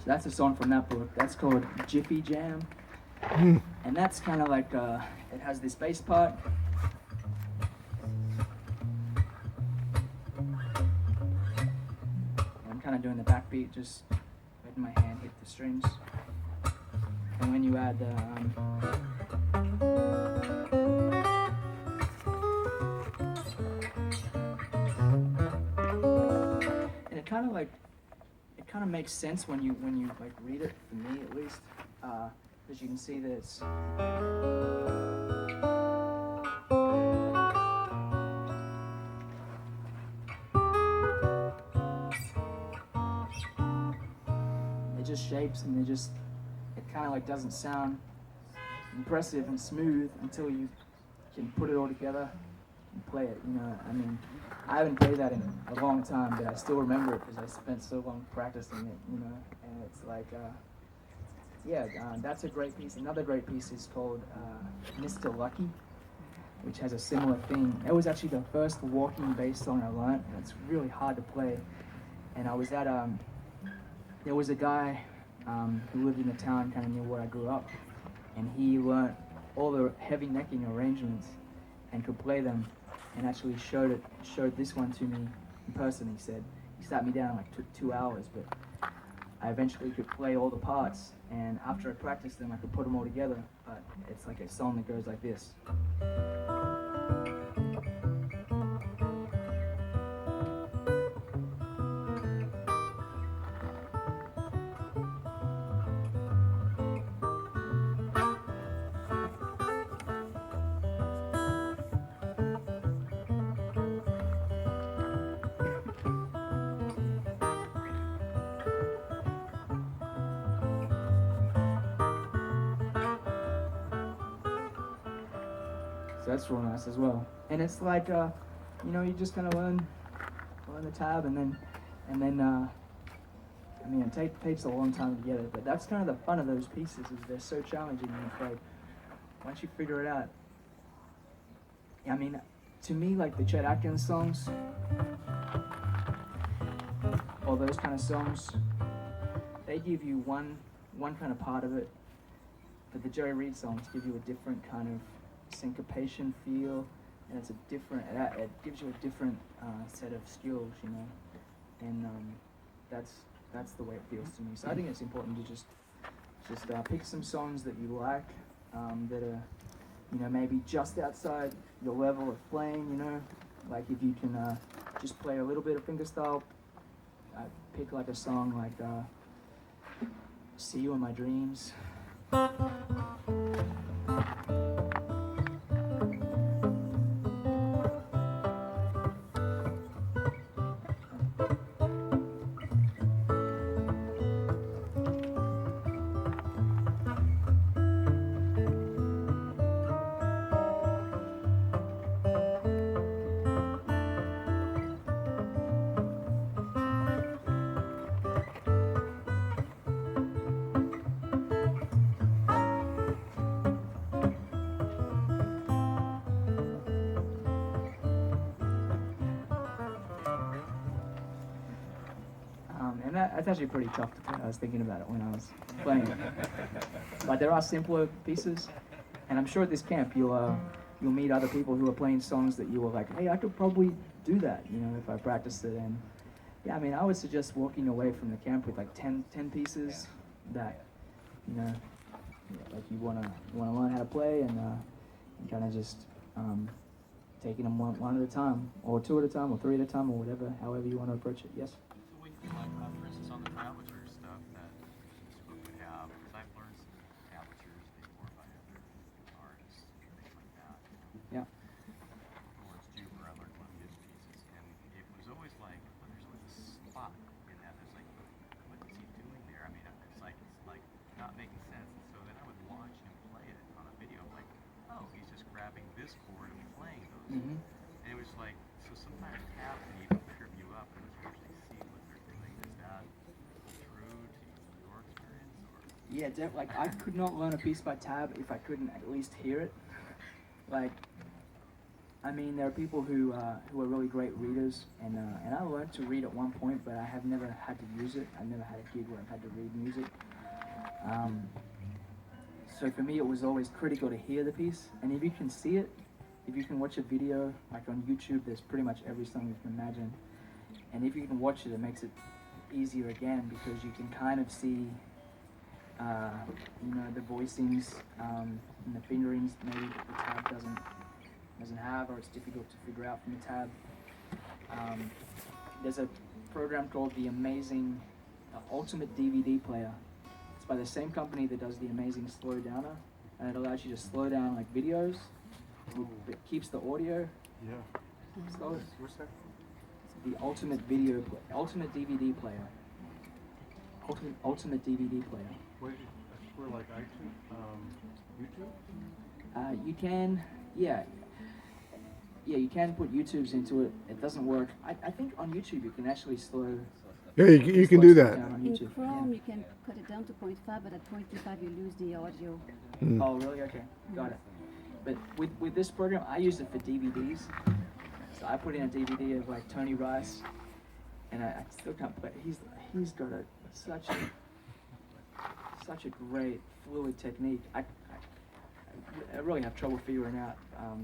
So that's a song from that book. That's called Jiffy Jam. And that's kind of like, it has this bass part. I'm kind of doing the backbeat, just letting my hand hit the strings. And when you add and it kind of like, it kind of makes sense when you like read it, for me at least, because you can see that it's it just shapes, and it kind of like doesn't sound impressive and smooth until you can put it all together and play it. You know, I mean, I haven't played that in a long time, but I still remember it because I spent so long practicing it. You know, and it's like, that's a great piece. Another great piece is called Mr. Lucky, which has a similar theme. It was actually the first walking bass song I learned, and it's really hard to play. And I was at there was a guy who lived in a town kind of near where I grew up, and he learned all the heavy necking arrangements and could play them, and actually showed this one to me in person. He said he sat me down, like took 2 hours, but I eventually could play all the parts, and after I practiced them I could put them all together. But it's like a song that goes like this. So that's real nice as well. And it's like, you know, you just kind of learn the tab, and then, I mean, it takes a long time to get it, but that's kind of the fun of those pieces, is they're so challenging, and it's like, once you figure it out, I mean, to me, like the Chet Atkins songs, or those kind of songs, they give you one kind of part of it, but the Jerry Reed songs give you a different kind of syncopation feel, and it's a different, it gives you a different set of skills, you know, and that's the way it feels to me. So I think it's important to just pick some songs that you like, that are, you know, maybe just outside your level of playing, you know, like if you can just play a little bit of fingerstyle, pick like a song like See You in My Dreams. And that's actually pretty tough to play. I was thinking about it when I was playing it. But there are simpler pieces, and I'm sure at this camp you'll meet other people who are playing songs that you were like, hey, I could probably do that, you know, if I practiced it. And yeah, I mean, I would suggest walking away from the camp with like 10 pieces that, you know, like you wanna learn how to play, and kind of just taking them one at a time, or two at a time, or three at a time, or whatever, however you want to approach it. Yes. So when you like, for instance, on the tablature stuff that Scoop would have, because I've learned some tablatures before by other artists and things like that. Yeah. Lawrence Juber, I learned one of his pieces, and it was always like, well, there's always a spot in that. There's like, what is he doing there? I mean, it's like not making sense. And so then I would watch him play it on a video, like, oh, he's just grabbing this chord and playing those. Mm-hmm. And it was like, so sometimes tabs can even trip you up and actually see what they're doing. Is that true to your experience? Or? Yeah, like I could not learn a piece by tab if I couldn't at least hear it. Like, I mean, there are people who are really great readers, and I learned to read at one point, but I have never had to use it. I've never had a gig where I've had to read music. So for me, it was always critical to hear the piece, and if you can see it, if you can watch a video, like on YouTube, there's pretty much every song you can imagine, and if you can watch it, it makes it easier again, because you can kind of see, you know, the voicings and the fingerings maybe that the tab doesn't have, or it's difficult to figure out from the tab. There's a program called the Amazing Ultimate DVD Player. It's by the same company that does the Amazing Slow Downer, and it allows you to slow down like videos. It keeps the audio slow. What's that? The Ultimate Ultimate DVD Player. Ultimate DVD Player. What is it? That's for like iTunes, YouTube? You can, yeah, you can put YouTubes into it. It doesn't work. I think on YouTube you can actually slow. Yeah, you can slow do stuff that. down on In YouTube. Chrome, you can cut it down to 0.5, but at 0.25 you lose the audio. Mm. Oh, really? Okay, got it. But with this program, I use it for DVDs. So I put in a DVD of like Tony Rice, and I still can't play. He's got such a great fluid technique. I really have trouble figuring out.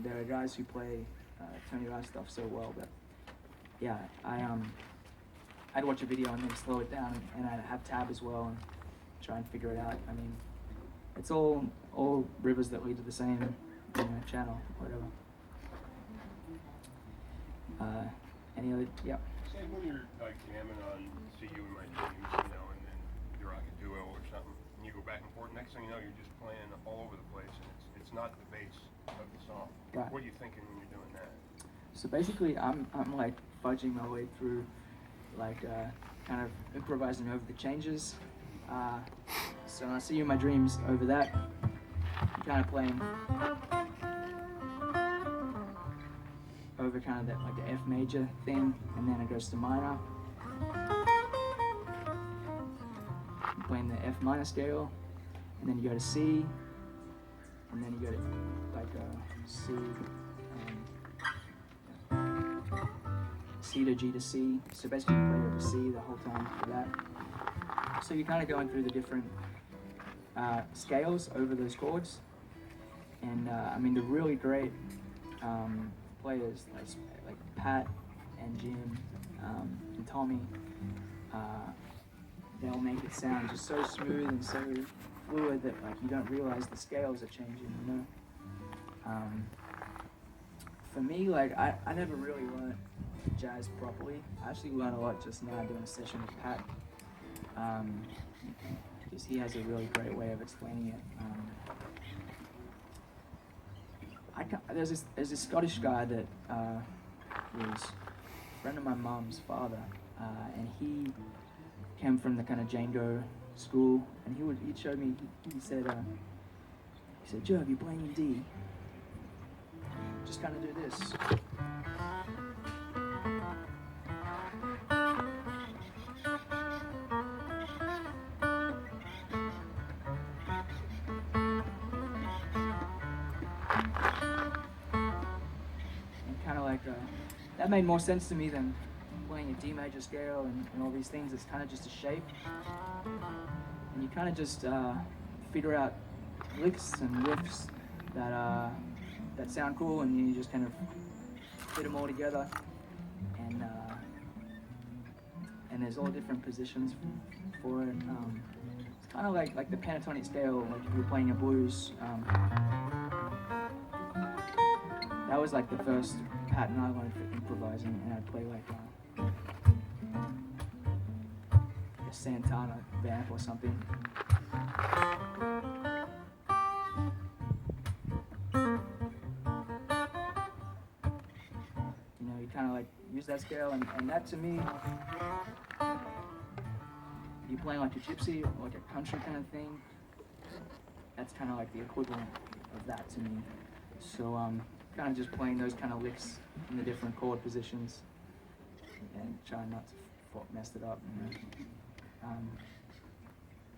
There are guys who play Tony Rice stuff so well, but yeah, I'd watch a video and then slow it down, and I'd have tab as well and try and figure it out. I mean, it's all rivers that lead to the same, you know, channel, whatever. Any other? Yeah. Say when you're like jamming on "See You in My Dreams," you know, and then you're like a duo or something, and you go back and forth. Next thing you know, you're just playing all over the place, and it's not the bass of the song. Right. What are you thinking when you're doing that? So basically, I'm like fudging my way through, like kind of improvising over the changes. So when I See You in My Dreams, over that, I'm kind of playing over kind of that like the F major thing, and then it goes to minor. I'm playing the F minor scale, and then you go to C, and then you go to like C. C to G to C. So basically you play over C the whole time for that. So you're kind of going through the different scales over those chords. And I mean, the really great players like Pat and Jim and Tommy, they'll make it sound just so smooth and so fluid that like you don't realize the scales are changing, you know? For me, like I never really learned jazz properly. I actually learned a lot just now doing a session with Pat, because he has a really great way of explaining it. There's this Scottish guy that was a friend of my mom's father, and he came from the kind of Django school, and he'd show me. He said, Joe, if you're playing in D, just kind of do this. That made more sense to me than playing a D major scale and all these things. It's kind of just a shape, and you kind of just figure out licks and riffs that sound cool, and you just kind of fit them all together. And there's all different positions for it. It's kind of like the pentatonic scale, like if you're playing a blues. That was like the first pattern I learned for improvising, and I'd play like a Santana vamp or something. You know, you kind of like use that scale, and that to me, you're playing like a gypsy or like a country kind of thing. That's kind of like the equivalent of that to me. So kind of just playing those kind of licks in the different chord positions and trying not to mess it up. You know?